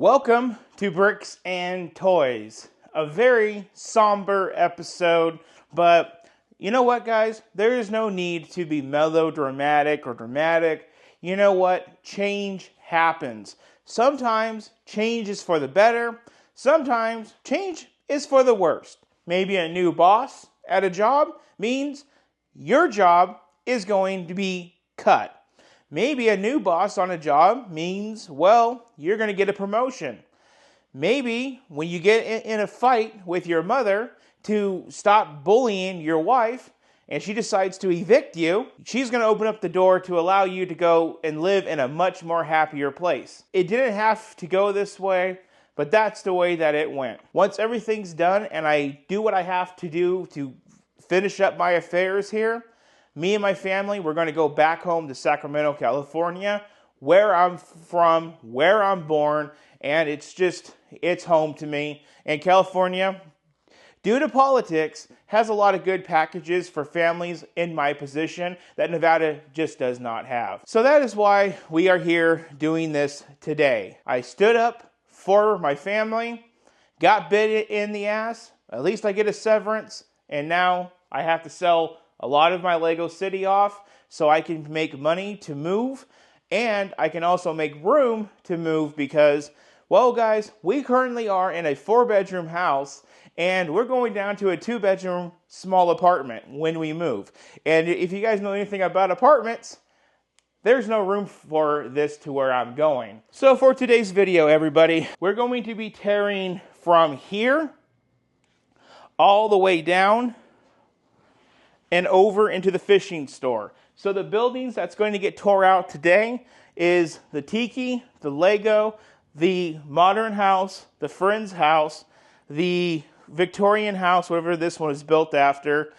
Welcome to Bricks and Toys. A very somber episode, but you know what, guys? There is no need to be melodramatic or dramatic. You know what? Change happens. Sometimes change is for the better. Sometimes change is for the worst. Maybe a new boss at a job means your job is going to be cut. Maybe a new boss on a job means, well, you're going to get a promotion. Maybe when you get in a fight with your mother to stop bullying your wife and she decides to evict you, she's going to open up the door to allow you to go and live in a much more happier place. It didn't have to go this way, but that's the way that it went. Once everything's done and I do what I have to do to finish up my affairs here, me and my family, we're going to go back home to Sacramento, California, where I'm from, where I'm born, and it's home to me. And California, due to politics, has a lot of good packages for families in my position that Nevada just does not have. So that is why we are here doing this today. I stood up for my family, got bit in the ass, at least I get a severance, and now I have to sell a lot of my Lego City off so I can make money to move, and I can also make room to move because, well, guys, we currently are in a 4-bedroom house and we're going down to a 2-bedroom small apartment when we move. And if you guys know anything about apartments, there's no room for this to where I'm going. So for today's video, everybody, we're going to be tearing from here all the way down and over into the fishing store. So the buildings that's going to get tore out today is the Tiki, the Lego, the Modern House, the Friends House, the Victorian House, whatever this one is built after.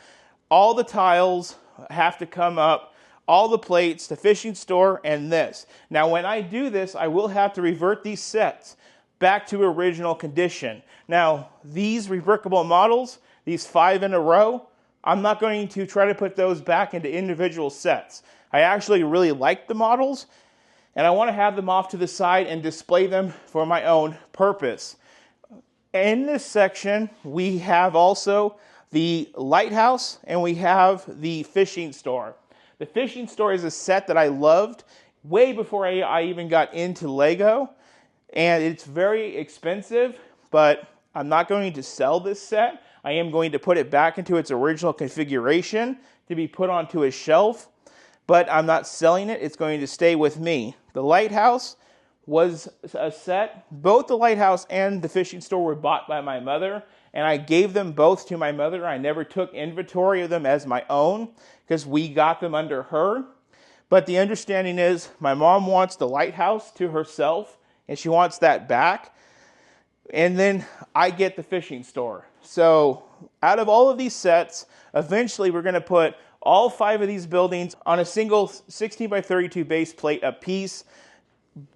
All the tiles have to come up, all the plates, the fishing store, and this. Now when I do this, I will have to revert these sets back to original condition. Now these rebrickable models, these 5 in a row, I'm not going to try to put those back into individual sets. I actually really like the models, and I want to have them off to the side and display them for my own purpose. In this section, we have also the lighthouse, and we have the fishing store. The fishing store is a set that I loved way before I even got into Lego, and it's very expensive, but I'm not going to sell this set. I am going to put it back into its original configuration to be put onto a shelf, but I'm not selling it. It's going to stay with me. The lighthouse was a set. Both the lighthouse and the fishing store were bought by my mother, and I gave them both to my mother. I never took inventory of them as my own because we got them under her. But the understanding is my mom wants the lighthouse to herself, and she wants that back. And then I get the fishing store. So out of all of these sets, eventually we're going to put all 5 of these buildings on a single 16 by 32 base plate a piece.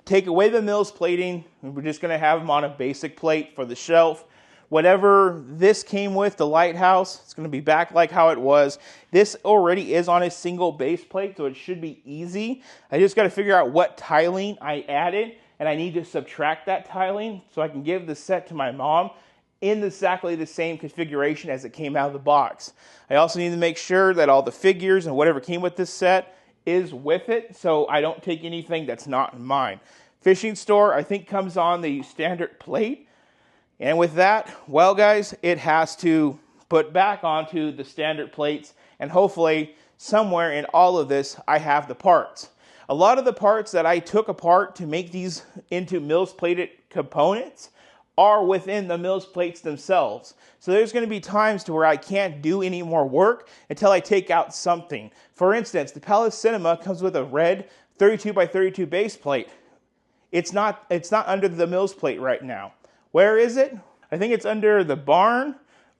Take away the mills plating, and we're just going to have them on a basic plate for the shelf. Whatever this came with, the lighthouse, it's going to be back like how it was. This already is on a single base plate, so it should be easy. I just got to figure out what tiling I added, and I need to subtract that tiling so I can give the set to my mom in exactly the same configuration as it came out of the box. I also need to make sure that all the figures and whatever came with this set is with it, so I don't take anything that's not mine. Fishing store, I think, comes on the standard plate. And with that, well, guys, it has to put back onto the standard plates, and hopefully somewhere in all of this, I have the parts. A lot of the parts that I took apart to make these into mills plated components are within the mills plates themselves. So there's going to be times to where I can't do any more work until I take out something. For instance, the Palace Cinema comes with a red 32 by 32 base plate. It's not under the mills plate right now. Where is it? I think it's under the barn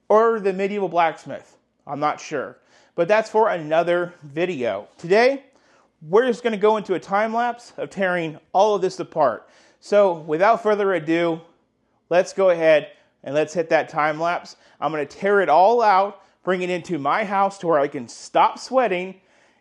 or the medieval blacksmith. I'm not sure. But that's for another video. Today, we're just going to go into a time lapse of tearing all of this apart. So without further ado, let's go ahead and let's hit that time lapse. I'm going to tear it all out, bring it into my house to where I can stop sweating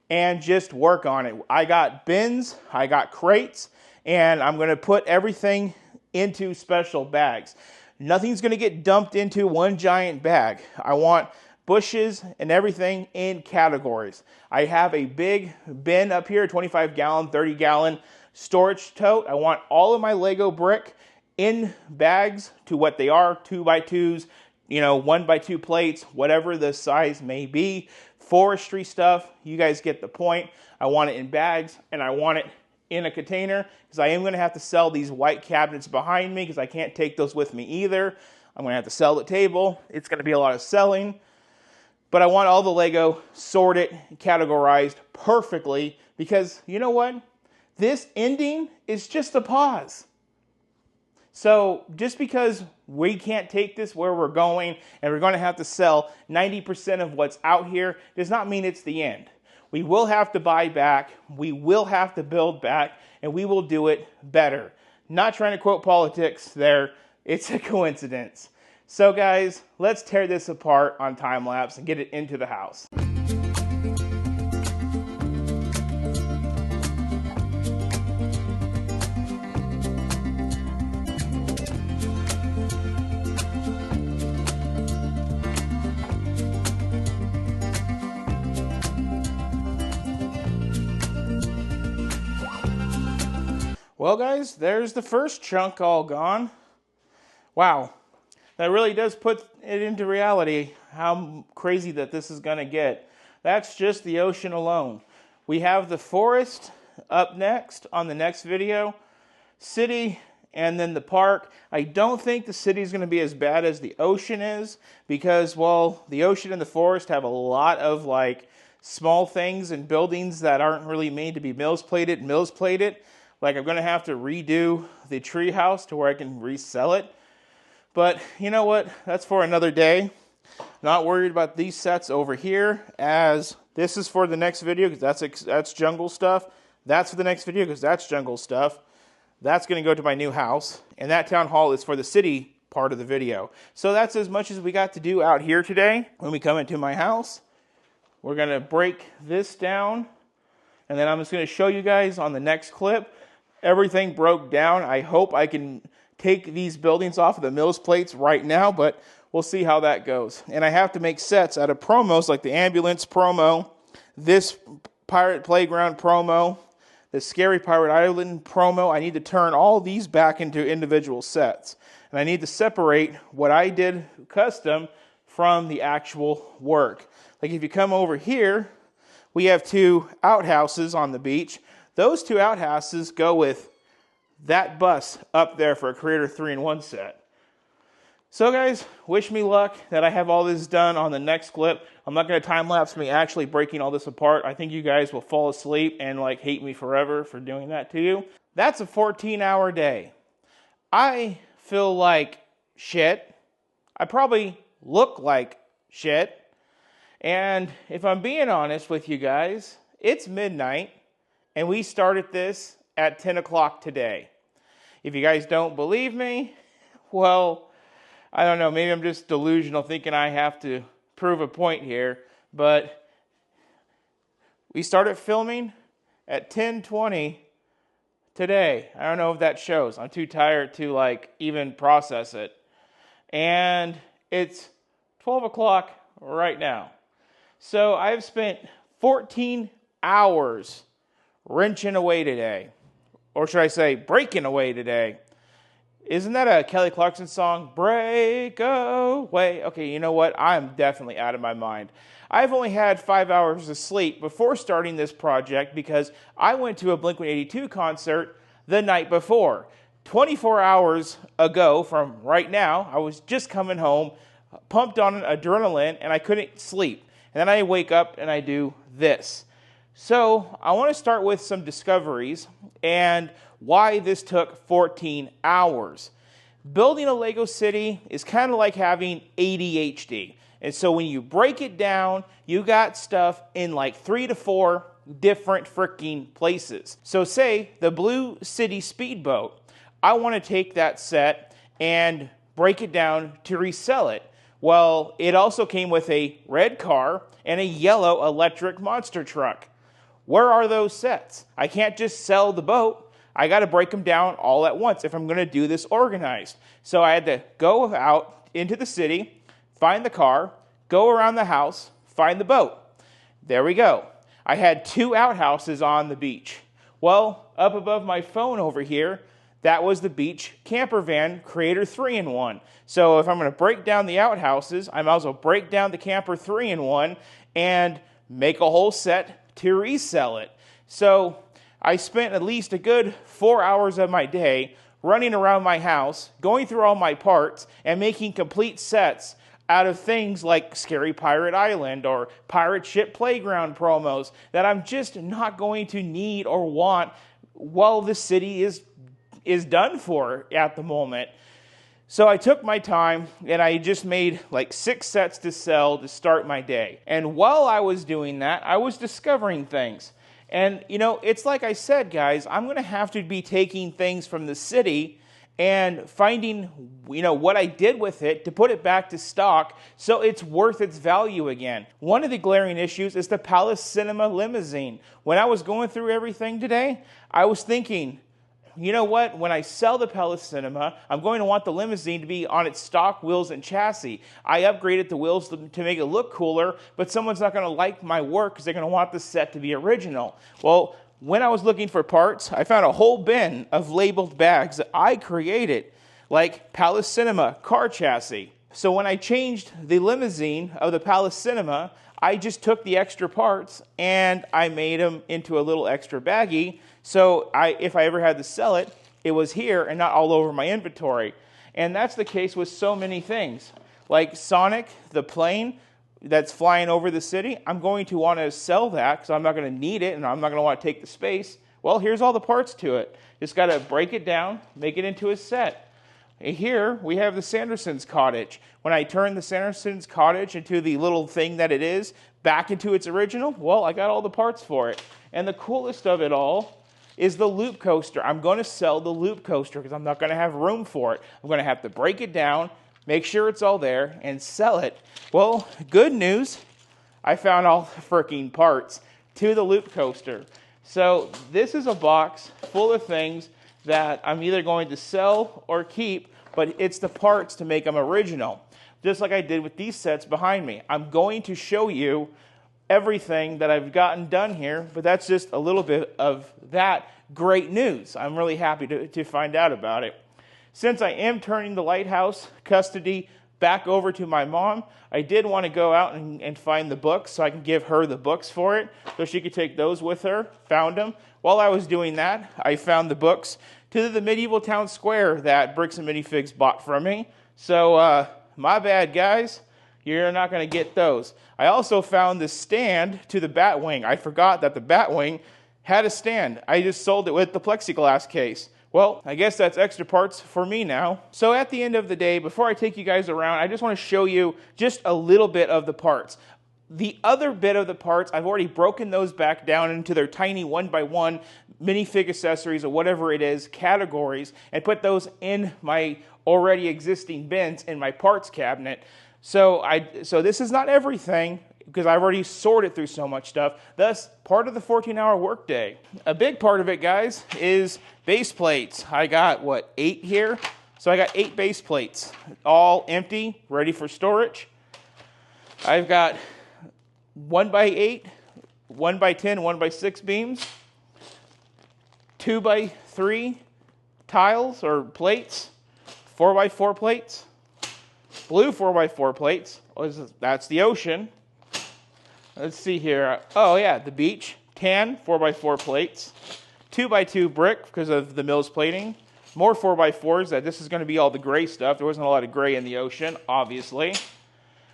and just work on it. I got bins, I got crates, and I'm going to put everything into special bags. Nothing's going to get dumped into one giant bag. I want bushes and everything in categories. I have a big bin up here, 25-gallon, 30-gallon storage tote. I want all of my Lego brick in bags to what they are, 2x2s, 1x2 plates, whatever the size may be. Forestry stuff, you guys get the point. I want it in bags, and I want it in a container, because I am going to have to sell these white cabinets behind me, because I can't take those with me either. I'm going to have to sell the table. It's going to be a lot of selling. But I want all the Lego sorted, categorized perfectly, because you know what? This ending is just a pause. So just because we can't take this where we're going and we're going to have to sell 90% of what's out here does not mean it's the end. We will have to buy back, we will have to build back, and we will do it better. Not trying to quote politics there, it's a coincidence. So guys, let's tear this apart on time lapse and get it into the house. Well guys, there's the first chunk all gone. Wow, that really does put it into reality how crazy that this is going to get. That's just the ocean alone. We have the forest up next on the next video, city, and then the park. I don't think the city is going to be as bad as the ocean is, because, well, the ocean and the forest have a lot of like small things and buildings that aren't really made to be mills plated. Like I'm going to have to redo the tree house to where I can resell it. But you know what? That's for another day. Not worried about these sets over here, as this is for the next video because that's jungle stuff. That's for the next video because that's jungle stuff. That's going to go to my new house. And that town hall is for the city part of the video. So that's as much as we got to do out here today. When we come into my house, we're going to break this down. And then I'm just going to show you guys on the next clip. Everything broke down. I hope I can take these buildings off of the mills plates right now, but we'll see how that goes. And I have to make sets out of promos like the ambulance promo, this pirate playground promo, the scary pirate island promo. I need to turn all these back into individual sets. And I need to separate what I did custom from the actual work. Like if you come over here, we have two outhouses on the beach. Those two outhouses go with that bus up there for a Creator 3-in-1 set. So guys, wish me luck that I have all this done on the next clip. I'm not going to time-lapse me actually breaking all this apart. I think you guys will fall asleep and like hate me forever for doing that to you. That's a 14-hour day. I feel like shit. I probably look like shit. And if I'm being honest with you guys, it's midnight. And we started this at 10 o'clock today. If you guys don't believe me, well, I don't know. Maybe I'm just delusional thinking I have to prove a point here. But we started filming at 10:20 today. I don't know if that shows. I'm too tired to like even process it. And it's 12 o'clock right now. So I've spent 14 hours wrenching away today. Or should I say, breaking away today. Isn't that a Kelly Clarkson song? Break away. Okay, you know what? I'm definitely out of my mind. I've only had 5 hours of sleep before starting this project because I went to a Blink-182 concert the night before. 24 hours ago from right now, I was just coming home, pumped on adrenaline, and I couldn't sleep. And then I wake up and I do this. So I want to start with some discoveries and why this took 14 hours. Building a Lego city is kind of like having ADHD. And so when you break it down, you got stuff in like 3 to 4 different freaking places. So say the Blue City Speedboat. I want to take that set and break it down to resell it. Well, it also came with a red car and a yellow electric monster truck. Where are those sets? I can't just sell the boat. I got to break them down all at once if I'm going to do this organized. So I had to go out into the city, find the car, go around the house, find the boat. There we go. I had 2 outhouses on the beach. Well, up above my phone over here, that was the beach camper van Creator 3-in-1. So if I'm going to break down the outhouses, I might as well break down the camper 3-in-1 and make a whole set to resell it. So I spent at least a good 4 hours of my day running around my house, going through all my parts, and making complete sets out of things like Scary Pirate Island or Pirate Ship Playground promos that I'm just not going to need or want while the city is done for at the moment. So I took my time and I just made like 6 sets to sell to start my day. And while I was doing that, I was discovering things. And, you know, it's like I said, guys, I'm going to have to be taking things from the city and finding, you know, what I did with it to put it back to stock so it's worth its value again. One of the glaring issues is the Palace Cinema limousine. When I was going through everything today, I was thinking, you know what, when I sell the Palace Cinema, I'm going to want the limousine to be on its stock wheels and chassis. I upgraded the wheels to make it look cooler, but someone's not going to like my work because they're going to want the set to be original. Well, when I was looking for parts, I found a whole bin of labeled bags that I created, like Palace Cinema car chassis. So when I changed the limousine of the Palace Cinema, I just took the extra parts and I made them into a little extra baggie. So if I ever had to sell it, it was here and not all over my inventory. And that's the case with so many things. Like Sonic, the plane that's flying over the city, I'm going to want to sell that because I'm not going to need it and I'm not going to want to take the space. Well, here's all the parts to it. Just got to break it down, make it into a set. Here we have the Sanderson's cottage. When I turn the Sanderson's cottage into the little thing that it is, back into its original, well, I got all the parts for it. And the coolest of it all is the loop coaster. I'm going to sell the loop coaster because I'm not going to have room for it. I'm going to have to break it down, make sure it's all there, and sell it. Well, good news, I found all the freaking parts to the loop coaster. So this is a box full of things that I'm either going to sell or keep, but it's the parts to make them original. Just like I did with these sets behind me. I'm going to show you everything that I've gotten done here, but that's just a little bit of that great news. I'm really happy to find out about it. Since I am turning the lighthouse custody back over to my mom, I did want to go out and find the books so I can give her the books for it so she could take those with her. Found them. While I was doing that, I found the books to the medieval town square that Bricks and Minifigs bought from me. So, my bad, guys. You're not going to get those. I also found the stand to the Batwing. I forgot that the Batwing had a stand. I just sold it with the plexiglass case. Well, I guess that's extra parts for me now. So at the end of the day, before I take you guys around, I just want to show you just a little bit of the parts. The other bit of the parts, I've already broken those back down into their tiny 1x1 minifig accessories or whatever it is, categories, and put those in my already existing bins in my parts cabinet. So this is not everything, because I've already sorted through so much stuff. Thus, part of the 14-hour workday. A big part of it, guys, is base plates. I got, 8 here? So I got 8 base plates, all empty, ready for storage. I've got 1x8, 1x10, 1x6 beams, 2x3 tiles or plates, 4x4 plates, blue 4x4 plates. That's the ocean. Let's see here. Oh, yeah, the beach. Tan 4x4 plates. 2x2 brick because of the mill's plating. More 4x4s. This is going to be all the gray stuff. There wasn't a lot of gray in the ocean, obviously.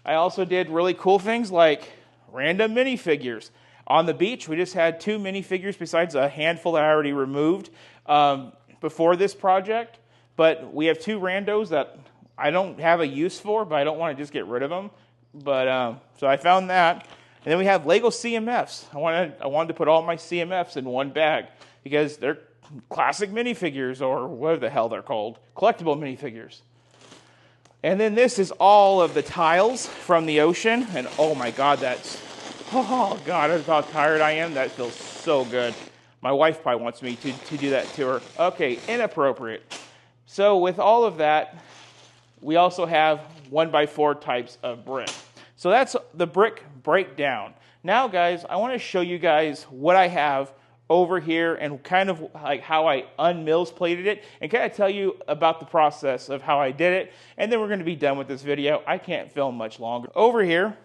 I also did really cool things like random minifigures. On the beach, we just had 2 minifigures besides a handful that I already removed before this project. But we have 2 randos that I don't have a use for, but I don't want to just get rid of them. But so I found that. And then we have Lego CMFs. I wanted to put all my CMFs in one bag because they're classic minifigures, or whatever the hell they're called, collectible minifigures. And then this is all of the tiles from the ocean. And oh my God, oh God, that's how tired I am. That feels so good. My wife probably wants me to do that to her. Okay, inappropriate. So with all of that, we also have 1x4 types of brick. So that's the brick breakdown. Now guys, I want to show you guys what I have over here and kind of like how I unmills plated it and kind of tell you about the process of how I did it. And then we're going to be done with this video. I can't film much longer. Over here,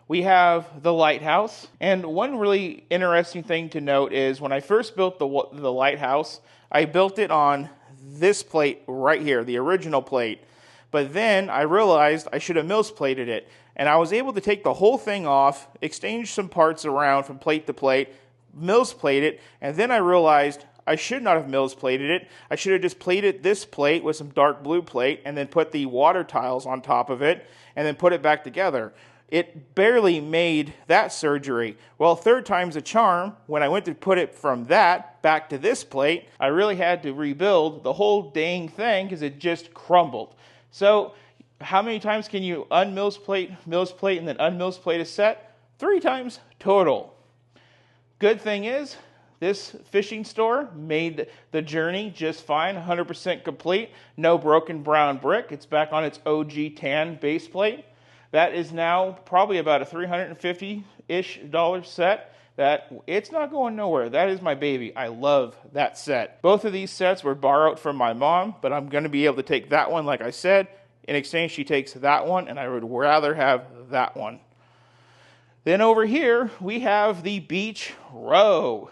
we have the lighthouse. And one really interesting thing to note is when I first built the lighthouse, I built it on this plate right here, the original plate. But then I realized I should have mills plated it. And I was able to take the whole thing off, exchange some parts around from plate to plate, mills plate it, and then I realized I should not have mills plated it. I should have just plated this plate with some dark blue plate and then put the water tiles on top of it and then put it back together. It barely made that surgery. Well, third time's a charm. When I went to put it from that back to this plate, I really had to rebuild the whole dang thing because it just crumbled. So how many times can you mills plate, and then unmills plate a set? 3 times total. Good thing is, this fishing store made the journey just fine, 100% complete, no broken brown brick. It's back on its OG tan base plate. That is now probably about a $350-ish set. That it's not going nowhere. That is my baby. I love that set. Both of these sets were borrowed from my mom, but I'm going to be able to take that one, like I said. In exchange, she takes that one, and I would rather have that one. Then over here, we have the beach row.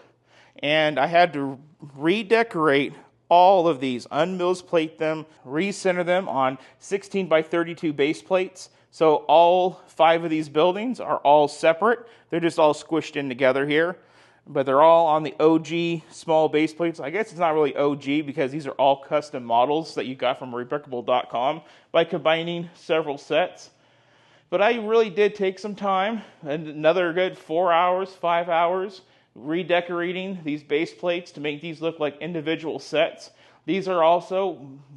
And I had to redecorate all of these, unmills plate them, recenter them on 16x32 base plates. So all 5 of these buildings are all separate. They're just all squished in together here. But they're all on the OG small base plates. I guess it's not really OG because these are all custom models that you got from rebrickable.com by combining several sets. But I really did take some time, another good 4 hours, 5 hours, redecorating these base plates to make these look like individual sets. These are also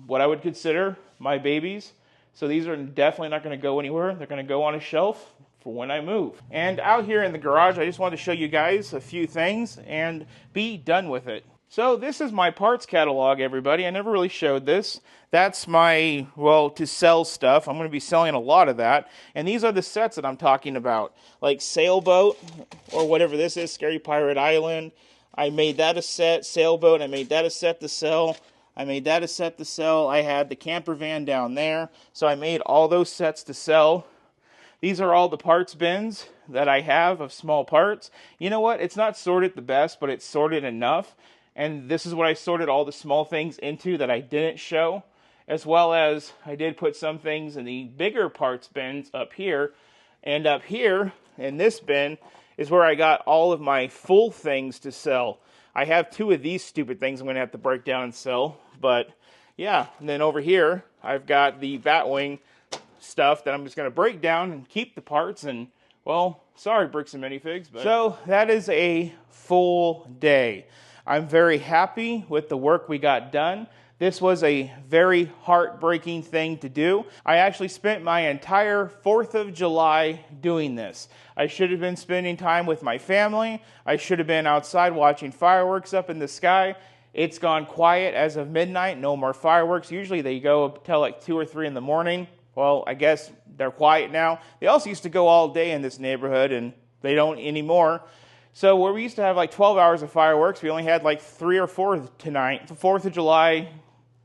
what I would consider my babies. So these are definitely not going to go anywhere. They're going to go on a shelf for when I move. And out here in the garage, I just wanted to show you guys a few things and be done with it. So this is my parts catalog, everybody. I never really showed this. That's my, well, to sell stuff. I'm going to be selling a lot of that. And these are the sets that I'm talking about. Like Sailboat, or whatever this is, Scary Pirate Island. I made that a set. Sailboat, I made that a set to sell. I made that a set to sell. I had the camper van down there. So I made all those sets to sell. These are all the parts bins that I have of small parts. You know what? It's not sorted the best, but it's sorted enough. And this is what I sorted all the small things into that I didn't show. As well as I did put some things in the bigger parts bins up here. And up here, in this bin, is where I got all of my full things to sell. I have 2 of these stupid things I'm going to have to break down and sell. But yeah, and then over here, I've got the Batwing stuff that I'm just going to break down and keep the parts. And, well, sorry, bricks and minifigs. But so that is a full day. I'm very happy with the work we got done. This was a very heartbreaking thing to do. I actually spent my entire 4th of July doing this. I should have been spending time with my family. I should have been outside watching fireworks up in the sky. It's gone quiet as of midnight. No more fireworks. Usually they go till like 2 or 3 in the morning. Well, I guess they're quiet now. They also used to go all day in this neighborhood, and they don't anymore. So where we used to have like 12 hours of fireworks, we only had like 3 or 4 tonight. The 4th of July,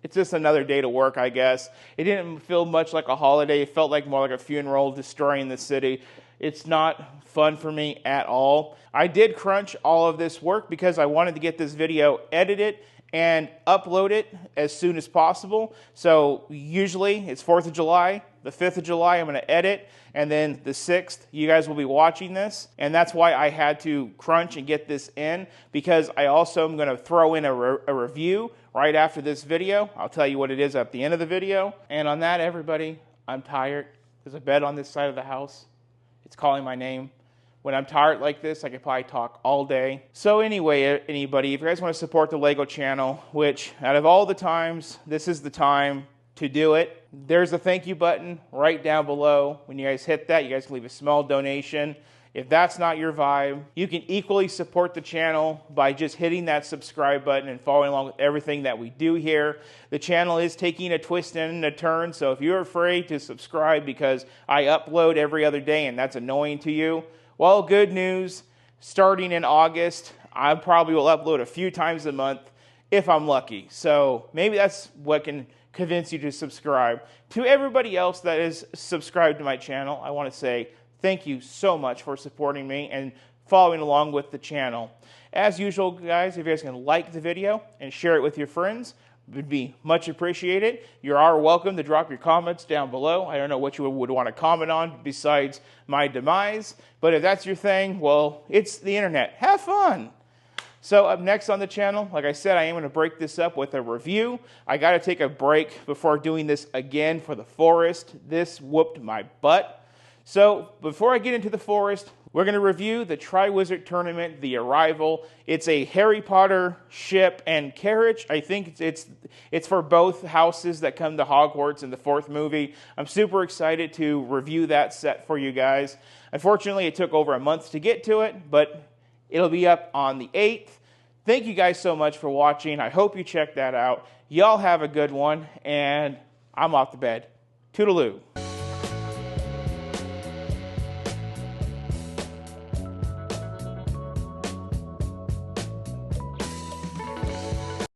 it's just another day to work, I guess. It didn't feel much like a holiday. It felt like more like a funeral, destroying the city. It's not fun for me at all. I did crunch all of this work because I wanted to get this video edited and upload it as soon as possible. So usually it's 4th of July. The 5th of July I'm going to edit, and then the 6th you guys will be watching this. And that's why I had to crunch and get this in, because I also am going to throw in a review right after this video. I'll tell you what it is at the end of the video. And on that, everybody, I'm tired. There's a bed on this side of the house. It's calling my name. When I'm tired like this, I could probably talk all day. So anyway, anybody, if you guys want to support the LEGO channel, which out of all the times, this is the time to do it. There's a thank you button right down below. When you guys hit that, you guys can leave a small donation. If that's not your vibe, you can equally support the channel by just hitting that subscribe button and following along with everything that we do here. The channel is taking a twist and a turn, so if you're afraid to subscribe because I upload every other day and that's annoying to you, well, good news. Starting in August, I probably will upload a few times a month if I'm lucky. So maybe that's what can convince you to subscribe. To everybody else that is subscribed to my channel, I want to say thank you so much for supporting me and following along with the channel. As usual, guys, if you guys can like the video and share it with your friends, it would be much appreciated. You are welcome to drop your comments down below. I don't know what you would want to comment on besides my demise, but if that's your thing, well, it's the internet. Have fun! So up next on the channel, like I said, I am going to break this up with a review. I got to take a break before doing this again for the forest. This whooped my butt. So before I get into the forest, we're going to review the Triwizard Tournament, The Arrival. It's a Harry Potter ship and carriage. I think it's for both houses that come to Hogwarts in the 4th movie. I'm super excited to review that set for you guys. Unfortunately, it took over a month to get to it, but it'll be up on the 8th. Thank you guys so much for watching. I hope you check that out. Y'all have a good one, and I'm off to bed. Toodaloo.